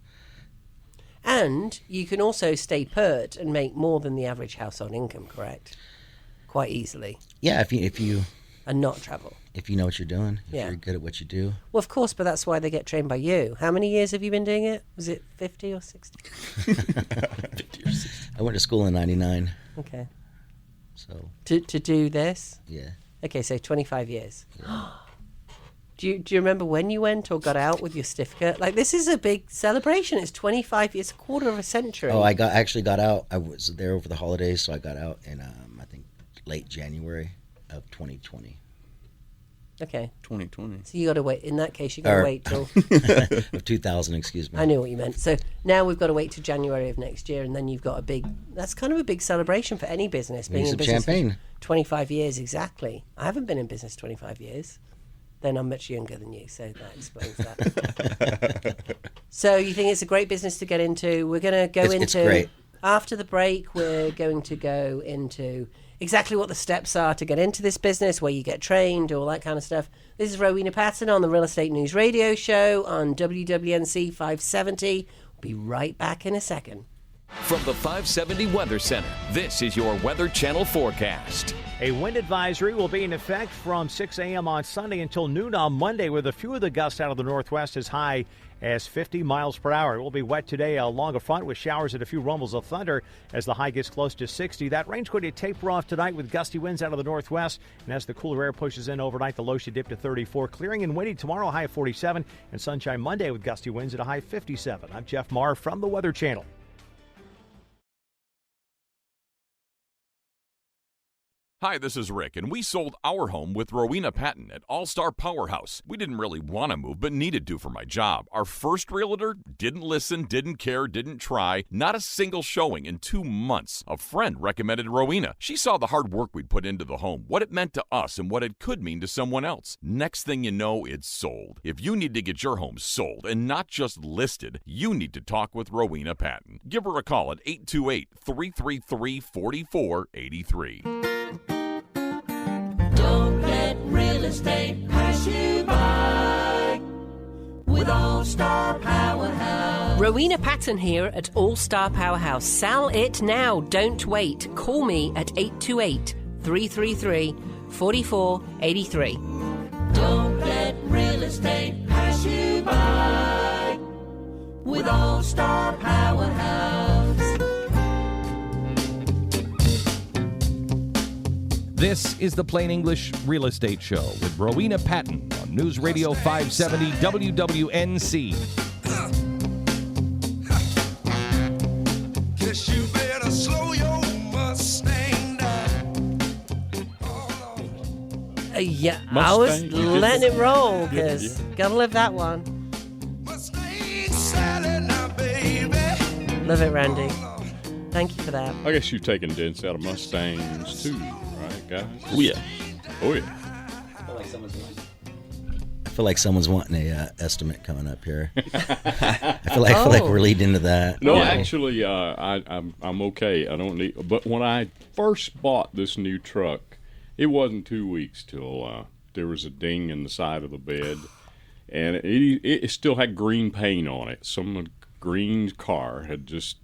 And you can also stay put and make more than the average household income, correct? Quite easily. Yeah, if you... And not travel. If you know what you're doing, if you're good at what you do. Well, of course, but that's why they get trained by you. How many years have you been doing it? Was it 50 or 60? 50 or 60. I went to school in 99. Okay. So... To do this? Yeah. Okay, so 25 years. Yeah. Do you remember when you went or got out with your certificate? Like, this is a big celebration. It's 25 years, a quarter of a century. Oh, I actually got out. I was there over the holidays, so I got out in, I think, late January of 2020. Okay. 2020. So you got to wait. In that case, you got to wait till... of 2000, excuse me. I knew what you meant. So now we've got to wait till January of next year, and then you've got that's kind of a big celebration for any business. Being in business champagne. For 25 years, exactly. I haven't been in business 25 years. Then I'm much younger than you, so that explains that. So you think it's a great business to get into? We're going to go into... It's great. After the break, we're going to go into exactly what the steps are to get into this business, where you get trained, all that kind of stuff. This is Rowena Patton on the Real Estate News Radio Show on WWNC 570. We'll be right back in a second. From the 570 Weather Center, this is your Weather Channel forecast. A wind advisory will be in effect from 6 a.m. on Sunday until noon on Monday, with a few of the gusts out of the northwest as high as 50 miles per hour. It will be wet today along a front with showers and a few rumbles of thunder as the high gets close to 60. That rain's going to taper off tonight with gusty winds out of the northwest. And as the cooler air pushes in overnight, the low should dip to 34. Clearing and windy tomorrow, high of 47. And sunshine Monday with gusty winds at a high of 57. I'm Jeff Marr from the Weather Channel. Hi, this is Rick, and we sold our home with Rowena Patton at All-Star Powerhouse. We didn't really want to move, but needed to for my job. Our first realtor didn't listen, didn't care, didn't try. Not a single showing in 2 months. A friend recommended Rowena. She saw the hard work we'd put into the home, what it meant to us, and what it could mean to someone else. Next thing you know, it's sold. If you need to get your home sold and not just listed, you need to talk with Rowena Patton. Give her a call at 828-333-4483. Don't let real estate pass you by with All-Star Powerhouse. Rowena Patton here at All-Star Powerhouse. Sell it now. Don't wait. Call me at 828-333-4483. Don't let real estate pass you by with All-Star Powerhouse. This is the Plain English Real Estate Show with Rowena Patton on News Radio 570 WWNC. Guess you better slow your Mustang down. Yeah, I Mustang, was you did letting it that. roll because gotta live that one. Mustang Sally now, baby. Love it, Randy. Thank you for that. I guess you've taken dents out of Mustangs too, right, guys? Oh, yeah. Oh, yeah. I feel like someone's wanting a estimate coming up here. I feel like we're leading into that. No, Yeah. actually, I'm okay. I don't need. But when I first bought this new truck, it wasn't 2 weeks till there was a ding in the side of the bed, and it still had green paint on it. Some green car had just,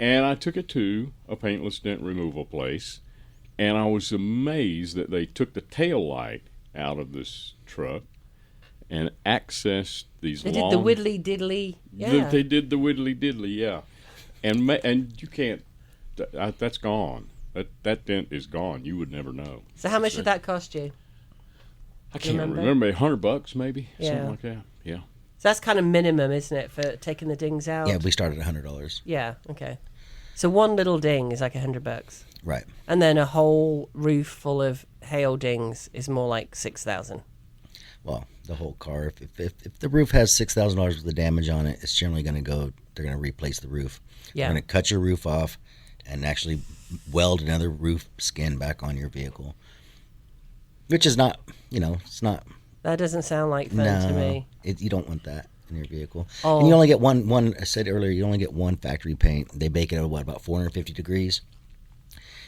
And I took it to a paintless dent removal place, and I was amazed that they took the tail light out of this truck and accessed these They long... did the widdly diddly. Yeah. They did the widdly diddly, yeah. And you can't... That's gone. That dent is gone. You would never know. So how much did that cost you? I can't remember? remember. $100 maybe? Yeah. Something like that. Yeah. So that's kind of minimum, isn't it, for taking the dings out? Yeah, we started at $100. Yeah, okay. So one little ding is like $100. Right. And then a whole roof full of hail dings is more like 6,000. Well, the whole car. If the roof has $6,000 worth of damage on it, it's generally going to go. They're going to replace the roof. Yeah. They're going to cut your roof off and actually weld another roof skin back on your vehicle, which is not. It's not. That doesn't sound like fun to me. You don't want that in your vehicle. Oh. And you only get one. I said earlier, you only get one factory paint. They bake it at about 450 degrees.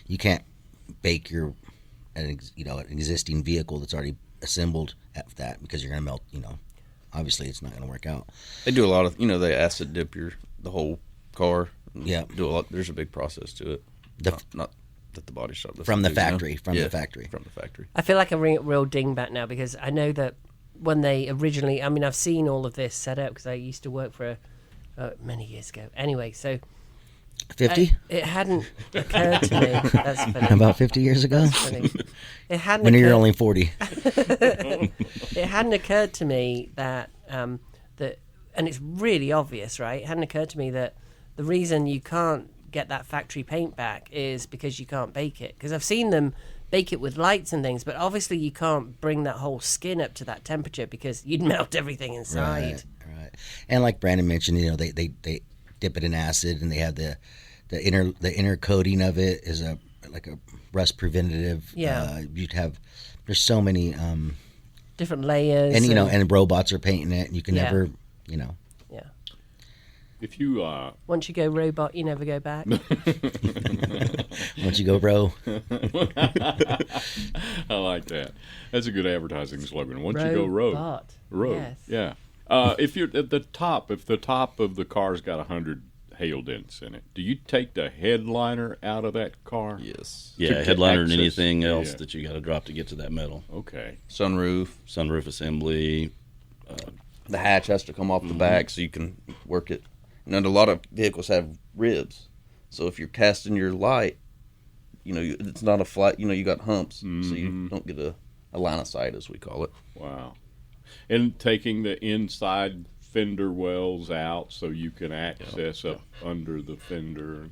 You can't bake an existing vehicle that's already assembled at that because you're going to melt. Obviously it's not going to work out. They do a lot of, they acid dip the whole car. Yeah. Do a lot. There's a big process to it. Not at the body shop. From the factory. From the factory. I feel like a real dingbat now because I know that when they originally, I've seen all of this set up because I used to work for many years ago. Anyway, so 50? It hadn't occurred to me. That's funny. About 50 years ago? That's funny. It hadn't When you're occurred- only 40. It hadn't occurred to me that, and it's really obvious, right? It hadn't occurred to me that the reason you can't get that factory paint back is because you can't bake it. Because I've seen them bake it with lights and things, but obviously you can't bring that whole skin up to that temperature because you'd melt everything inside. Right. And like Brandon mentioned, they dip it in acid, and they have the inner coating of it is like a rust preventative. Yeah. There's so many Different layers. and and robots are painting it, and you can Yeah. never Yeah. If you... Once you go robot, you never go back. once you go row. I like that. That's a good advertising slogan. Once you go road. Yes. Yeah. If you're at the top, if the top of the car's got 100 hail dents in it, do you take the headliner out of that car? Yes. Yeah, To headliner and access- anything else yeah. that you got to drop to get to that metal. Okay. Sunroof Assembly. the hatch has to come off the back so you can work it. And a lot of vehicles have ribs, so if you're casting your light, it's not a flat. You got humps, so you don't get a line of sight, as we call it. Wow. And taking the inside fender wells out so you can access up under the fender.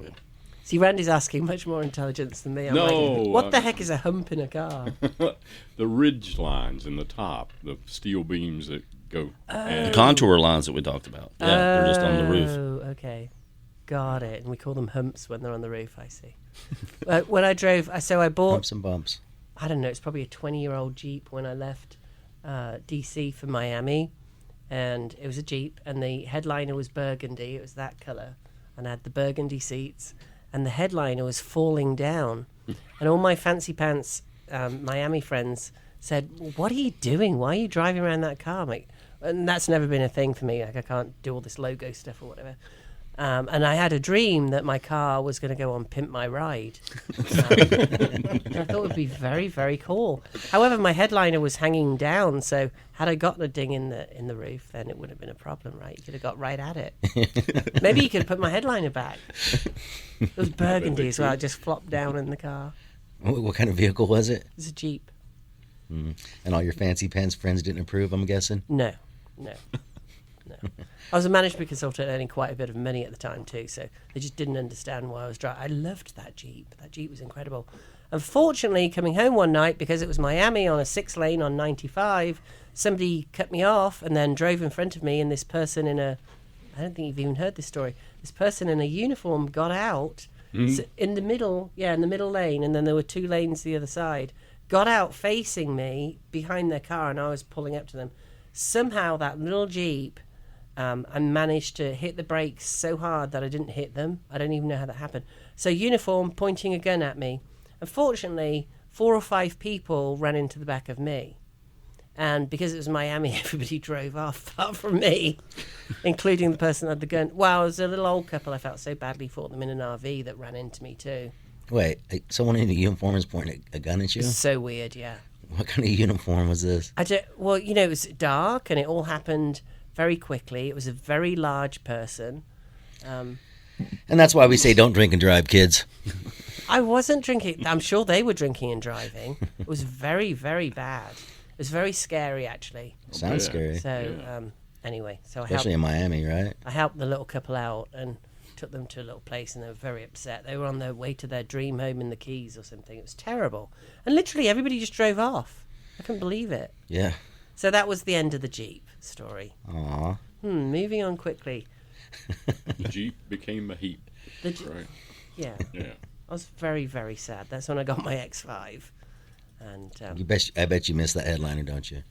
See, Randy's asking much more intelligence than me. I'm No, like, what the heck is a hump in a car? The ridge lines in the top, the steel beams that go. The contour lines that we talked about. Yeah, they're just on the roof. Oh, okay. Got it. And we call them humps when they're on the roof, I see. When I drove, I bought, Bumps and bumps. I don't know, it's probably a 20-year-old Jeep when I left D.C. for Miami. And it was a Jeep, and the headliner was burgundy. It was that color. And I had the burgundy seats. And the headliner was falling down. And all my fancy pants Miami friends said, what are you doing? Why are you driving around that car? I'm like, and that's never been a thing for me. Like, I can't do all this logo stuff or whatever. And I had a dream that my car was going to go on Pimp My Ride. I thought it would be very, very cool. However, my headliner was hanging down, so had I gotten a ding in the roof, then it would have been a problem, right? You could have got right at it. Maybe you could put my headliner back. It was burgundy as well. It just flopped down in the car. What kind of vehicle was it? It was a Jeep. And all your fancy pants friends didn't approve, I'm guessing? No. I was a management consultant earning quite a bit of money at the time too, so they just didn't understand why I was driving. I loved that Jeep. That Jeep was incredible. Unfortunately, coming home one night, because it was Miami on a 6-lane on 95, somebody cut me off and then drove in front of me, and this person I don't think you've even heard this story, this person in a uniform got out in the middle lane, and then there were 2 lanes the other side, got out facing me behind their car, and I was pulling up to them. Somehow that little Jeep, I managed to hit the brakes so hard that I didn't hit them. I don't even know how that happened. So uniform pointing a gun at me. Unfortunately, 4 or 5 people ran into the back of me. And because it was Miami, everybody drove off apart from me, including the person that had the gun. Well, it was a little old couple. I felt so badly for them in an RV that ran into me too. Wait, someone in a uniform is pointing a gun at you? It's so weird, yeah. What kind of uniform was this? Well, it was dark and it all happened very quickly. It was a very large person. And that's why we say don't drink and drive, kids. I wasn't drinking. I'm sure they were drinking and driving. It was very, very bad. It was very scary, actually. Sounds scary. So, anyway. Especially in Miami, right? I helped the little couple out and took them to a little place, and they were very upset. They were on their way to their dream home in the Keys or something. It was terrible. And literally everybody just drove off. I couldn't believe it. Yeah. So that was the end of the Jeep story. Aw. Moving on quickly. The Jeep became a heap. Right. Yeah. Yeah. I was very, very sad. That's when I got my X5. And I bet you missed that headliner, don't you?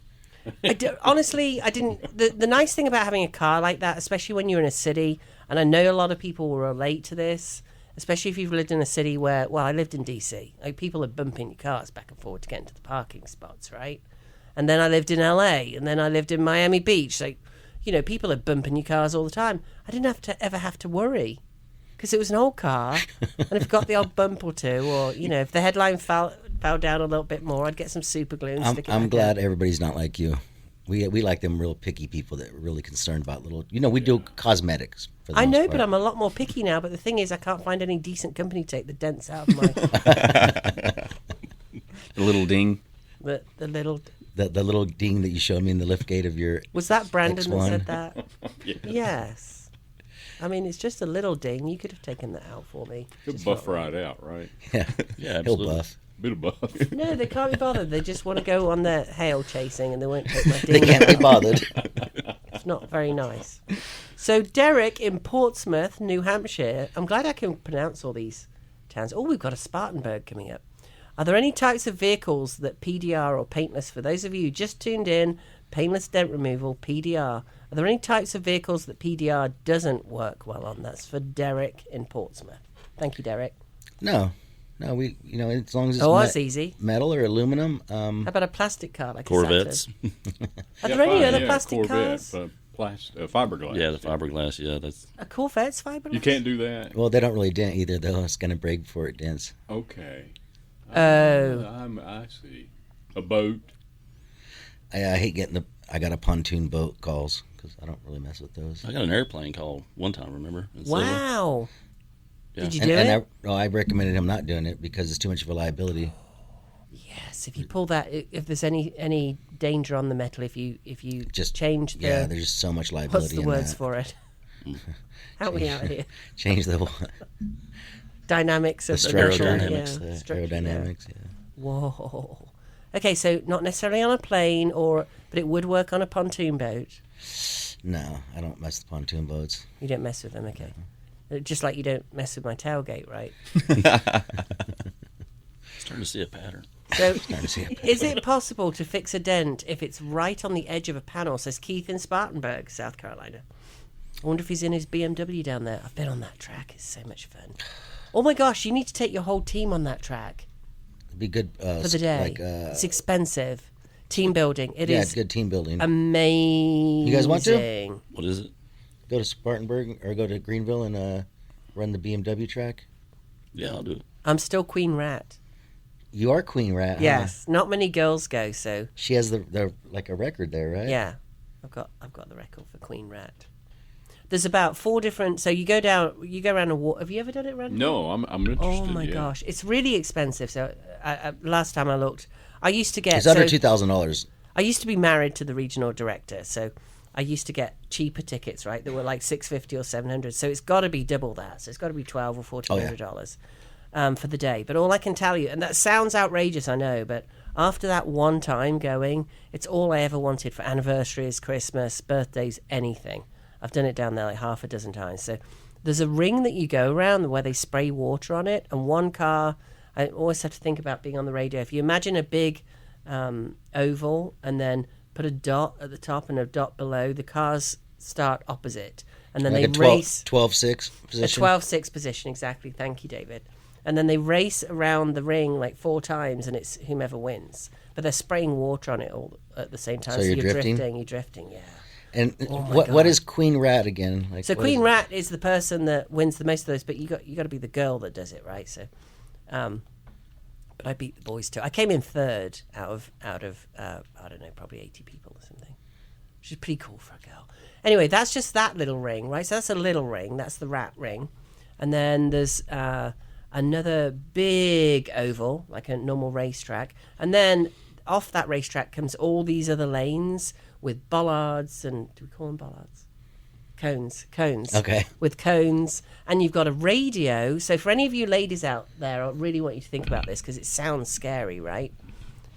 Honestly, I didn't. The nice thing about having a car like that, especially when you're in a city, and I know a lot of people will relate to this, especially if you've lived in a city where, well, I lived in DC. Like, people are bumping your cars back and forward to get into the parking spots, right? And then I lived in LA, and then I lived in Miami Beach. Like, people are bumping your cars all the time. I didn't ever have to worry, because it was an old car, and if it got the odd bump or two, or if the headline fell down a little bit more, I'd get some super glue and stick it. I'm glad everybody's not like you. We like them real picky people that are really concerned about little. We do cosmetics. For the I most know, part. but I'm a lot more picky now. But the thing is, I can't find any decent company to take the dents out of my. The little ding. The little. The little ding that you showed me in the lift gate of your. Was that Brandon X1? that said that? Yes. I mean, it's just a little ding. You could have taken that out for me. He'll buff right out, right? Yeah, Yeah, he'll absolutely. buff. Bit of buff. No, they can't be bothered. They just want to go on their hail chasing, and they won't take my They ding. can't be bothered. It's not very nice. So Derek in Portsmouth, New Hampshire. I'm glad I can pronounce all these towns. Oh, we've got a Spartanburg coming up. Are there any types of vehicles that PDR or paintless, for those of you who just tuned in, paintless dent removal, PDR, are there any types of vehicles that PDR doesn't work well on? That's for Derek in Portsmouth. Thank you, Derek. No, we as long as it's That's easy. metal or aluminum. How about a plastic car like Corvettes. a Saturn? Are there any other plastic Corvette, cars? Fiberglass. Yeah, the fiberglass. Yeah, that's. A Corvette's fiberglass? You can't do that. Well, they don't really dent either, though. It's going to break before it dents. Okay. Oh. I see. A boat. I hate getting I got a pontoon boat calls because I don't really mess with those. I got an airplane call one time. Remember? In Silver. Wow. Yeah. Did you do it? I recommended him not doing it because it's too much of a liability. Yes, if you pull that, if there's any danger on the metal, if you Just change the there's just so much liability. what's the in words that. for it? Help me out here. Change the Dynamics of the aerodynamics. metal. The Structure, aerodynamics. Yeah. Whoa. Okay, so not necessarily on a plane, but it would work on a pontoon boat. No, I don't mess with pontoon boats. You don't mess with them, okay? Just like you don't mess with my tailgate, right? Starting to see a pattern. So, is it possible to fix a dent if it's right on the edge of a panel? Says Keith in Spartanburg, South Carolina. I wonder if he's in his BMW down there. I've been on that track. It's so much fun. Oh my gosh, you need to take your whole team on that track. It'd be good for the day. It's expensive. Team building. It is it's good team building. amazing. You guys want to? What is it? Go to Spartanburg or go to Greenville and run the BMW track? Yeah, I'll do it. I'm still Queen Rat. You are Queen Rat, huh? Yes. Not many girls go, so She has the like a record there, right? yeah. I've got the record for Queen Rat. there's about 4 different. So you go around a wall. Have you ever done it, Ren? No, I'm interested. Oh my gosh, it's really expensive. So last time I looked, I used to get. It's under $2,000. I used to be married to the regional director, so I used to get cheaper tickets, right? That were like $650 or $700. So it's got to be double that. So it's got to be $1,200 or $1,400 for the day. But all I can tell you, and that sounds outrageous, I know, but after that one time going, it's all I ever wanted for anniversaries, Christmas, birthdays, anything. I've done it down there like half a dozen times. So there's a ring that you go around where they spray water on it, and one car. I always have to think about being on the radio. If you imagine a big oval and then put a dot at the top and a dot below, the cars start opposite, and then like they race 12-6 position. A 12-6 position, exactly. Thank you, David. And then they race around the ring like 4 times, and it's whomever wins. But they're spraying water on it all at the same time. So you're drifting? You're drifting, yeah. And what is Queen Rat again? Like, so Queen Rat is the person that wins the most of those, but you got to be the girl that does it, right? So, but I beat the boys too. I came in 3rd out of I don't know, probably 80 people or something, which is pretty cool for a girl. Anyway, that's just that little ring, right? So that's a little ring. That's the rat ring, and then there's another big oval, like a normal racetrack, and then off that racetrack comes all these other lanes with bollards, and do we call them bollards? Cones. Okay. With cones, and you've got a radio. So for any of you ladies out there, I really want you to think about this because it sounds scary, right?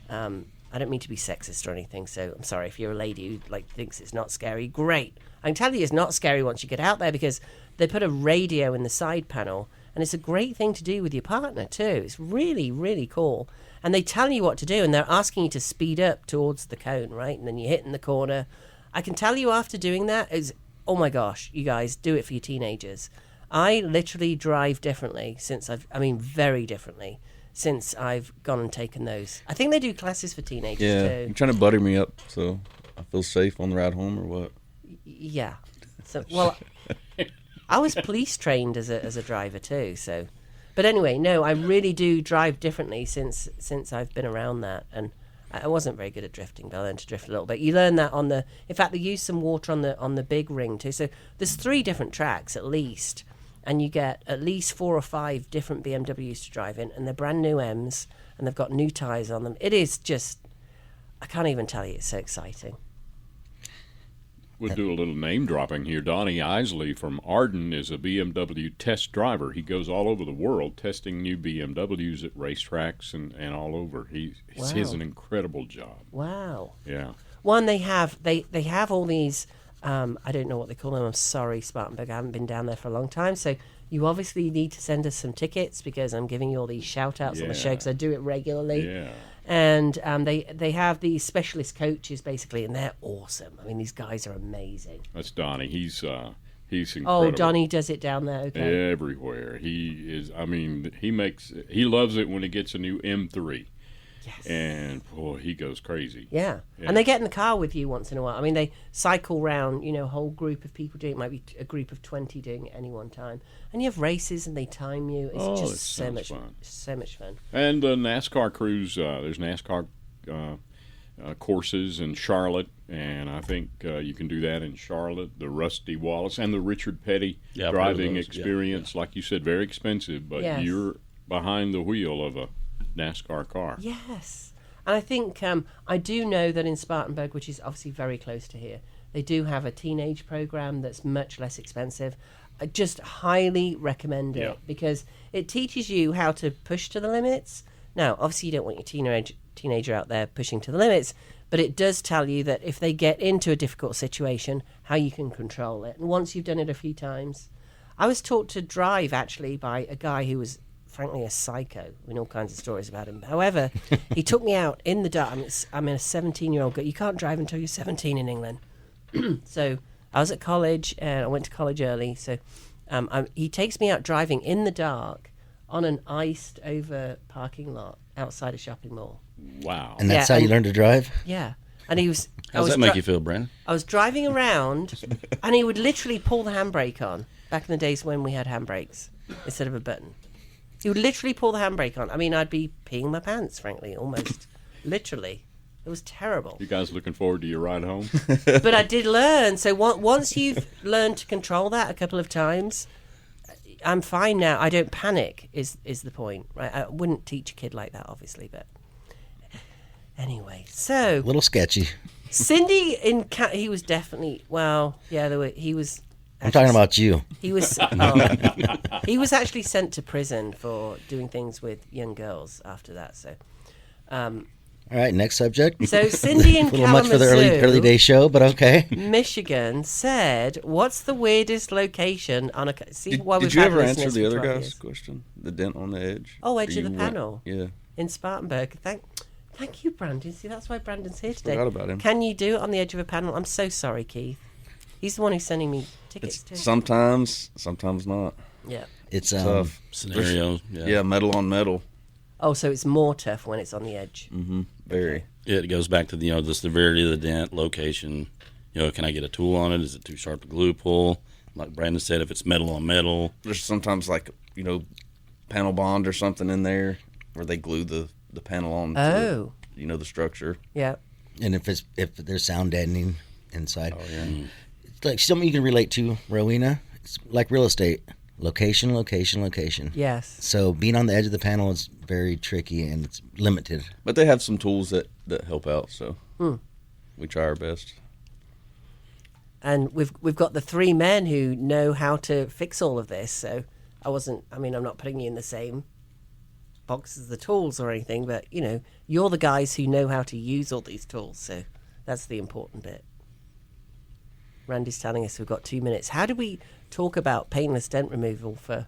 I don't mean to be sexist or anything, so I'm sorry if you're a lady who thinks it's not scary. Great. I can tell you it's not scary once you get out there because they put a radio in the side panel, and it's a great thing to do with your partner too. It's really, really cool. And they tell you what to do, and they're asking you to speed up towards the cone, right? And then you hit in the corner. I can tell you after doing that is, oh my gosh, you guys, do it for your teenagers. I literally drive differently very differently since I've gone and taken those. I think they do classes for teenagers too. You're trying to butter me up so I feel safe on the ride home or what? Yeah. So, well, I was police trained as a driver too, so. But anyway, no, I really do drive differently since I've been around that, and I wasn't very good at drifting, but I learned to drift a little bit. You learn that in fact, they use some water on the big ring too. So there's 3 different tracks at least, and you get at least 4 or 5 different BMWs to drive in, and they're brand new M's, and they've got new tyres on them. It is just, I can't even tell you, it's so exciting. We'll do a little name dropping here. Donnie Isley from Arden is a BMW test driver. He goes all over the world testing new BMWs at racetracks and all over. He has an incredible job. Wow. Yeah. One, they have all these, I don't know what they call them. I'm sorry, Spartanburg. I haven't been down there for a long time. So you obviously need to send us some tickets because I'm giving you all these shout-outs on the show because I do it regularly. Yeah. And they have these specialist coaches basically, and they're awesome. I mean, these guys are amazing. That's Donnie. He's incredible. Oh, Donnie does it down there. Okay. Everywhere. He is. I mean, he loves it when he gets a new M3. Yes. And boy, he goes crazy. Yeah. And they get in the car with you once in a while. I mean, they cycle round, a whole group of people doing it. It might be a group of 20 doing it at any one time. And you have races and they time you. It's just so much fun. So much fun. And the NASCAR crews, there's NASCAR courses in Charlotte, and I think you can do that in Charlotte. The Rusty Wallace and the Richard Petty driving experience, like you said, very expensive, but you're behind the wheel of a NASCAR car. Yes. And I think I do know that in Spartanburg, which is obviously very close to here, they do have a teenage program that's much less expensive. I just highly recommend it because it teaches you how to push to the limits. Now, obviously you don't want your teenager out there pushing to the limits, but it does tell you that if they get into a difficult situation, how you can control it. And once you've done it a few times, I was taught to drive actually by a guy who was frankly a psycho. I mean, all kinds of stories about him. However, he took me out in the dark. I'm a 17-year-old girl. You can't drive until you're 17 in England. So I was at college, and I went to college early. So he takes me out driving in the dark on an iced over parking lot outside a shopping mall. Wow. And that's how you learn to drive? Yeah. And he was... How does that make you feel, Brandon? I was driving around, and he would literally pull the handbrake on, back in the days when we had handbrakes instead of a button. He would literally pull the handbrake on. I mean, I'd be peeing my pants, frankly, almost. Literally. It was terrible. You guys looking forward to your ride home? But I did learn. So once you've learned to control that a couple of times, I'm fine now. I don't panic is the point, right? I wouldn't teach a kid like that, obviously, but anyway. So A little sketchy. Cindy he was definitely he was. I'm talking about you. He was he was actually sent to prison for doing things with young girls after that. So. All right, next subject. So Cindy in a little much for the early day show, but okay. Michigan said, "What's the weirdest location on a?" See, why did you ever answer the other guy's question? The dent on the edge. Oh, edge of the panel. Yeah. In Spartanburg. Thank you, Brandon. See, that's why Brandon's here today. Forgot about him. Can you do it on the edge of a panel? I'm so sorry, Keith. He's the one who's sending me tickets too. Sometimes not. Yeah. It's Tough scenario. Yeah, metal on metal. Oh, so it's more tough when it's on the edge. Mm-hmm. Very. Yeah, it goes back to the severity of the dent, location. Can I get a tool on it? Is it too sharp to glue pull? Like Brandon said, if it's metal on metal. There's sometimes panel bond or something in there where they glue the panel on. Oh. The structure. Yeah. And if there's sound deadening inside. Oh yeah. It's like something you can relate to, Rowena. It's like real estate. Location, location, location. Yes. So being on the edge of the panel is very tricky and it's limited. But they have some tools that help out, so we try our best. And we've got the three men who know how to fix all of this. So I'm not putting you in the same box as the tools or anything, but you're the guys who know how to use all these tools. So that's the important bit. Randy's telling us we've got 2 minutes. How do we talk about paintless dent removal for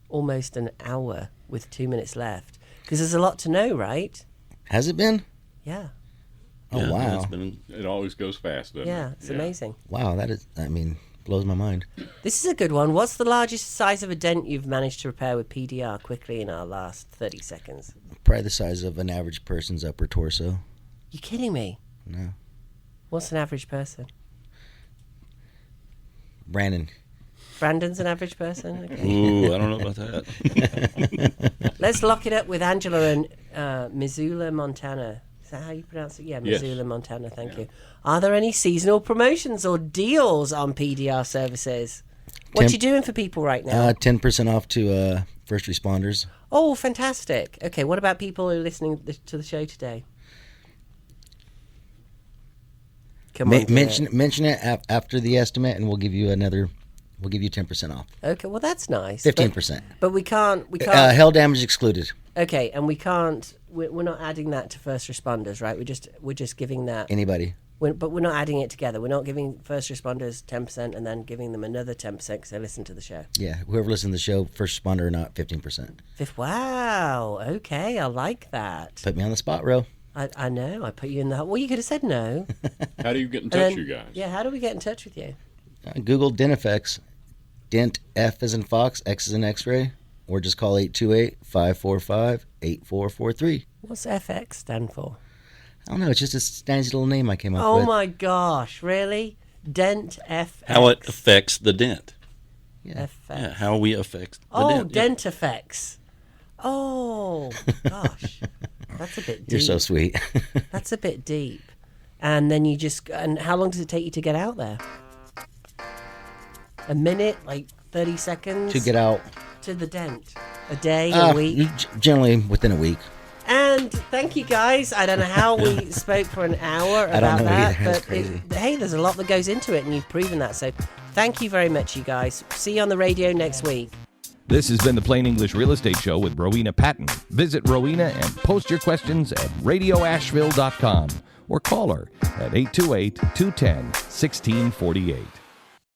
almost an hour with 2 minutes left? Because there's a lot to know, right? Has it been? Yeah. Oh, Yeah, wow. It always goes fast, doesn't it? Yeah, it's amazing. Wow, blows my mind. This is a good one. What's the largest size of a dent you've managed to repair with PDR quickly in our last 30 seconds? Probably the size of an average person's upper torso. You kidding me? No. What's an average person? Brandon's an average person? Okay. Ooh, I don't know about that. Let's lock it up with Angela in Missoula, Montana. Is that how you pronounce it? Yeah, Yes. Missoula, Montana. Thank you. Are there any seasonal promotions or deals on PDR services? What you doing for people right now? 10% off to first responders. Oh, fantastic. Okay, what about people who are listening to the show today? Come on, mention it after the estimate, and we'll give you 10% off. Okay, well that's nice. 15%. But we can't. Hail damage excluded. Okay, and we can't. We're not adding that to first responders, right? We're just giving that. Anybody. But we're not adding it together. We're not giving first responders 10% and then giving them another 10% because they listen to the show. Yeah, whoever listens to the show, first responder or not, 15%. Wow. Okay, I like that. Put me on the spot, Ro. I know. I put you in the. Well, you could have said no. How do you get in touch, you guys? Yeah, how do we get in touch with you? Google Dent Effects. Dent, F as in Fox, X as in X-ray, or just call 828-545-8443. What's FX stand for? I don't know. It's just a snazzy little name I came up Oh with. my gosh! Really? Dent FX. How it affects the dent. Yeah. FX. Yeah, how we affect the Oh, dent. dent effects. Oh gosh, that's a bit deep. You're so sweet. That's a bit deep. And then and how long does it take you to get out there? A minute, like 30 seconds? To get out. To the dent. A day, a week? Generally within a week. And thank you guys. I don't know how we spoke for an hour about that, but hey, there's a lot that goes into it, and you've proven that. So thank you very much, you guys. See you on the radio next week. This has been the Plain English Real Estate Show with Rowena Patton. Visit Rowena and post your questions at radioasheville.com or call her at 828-210-1648.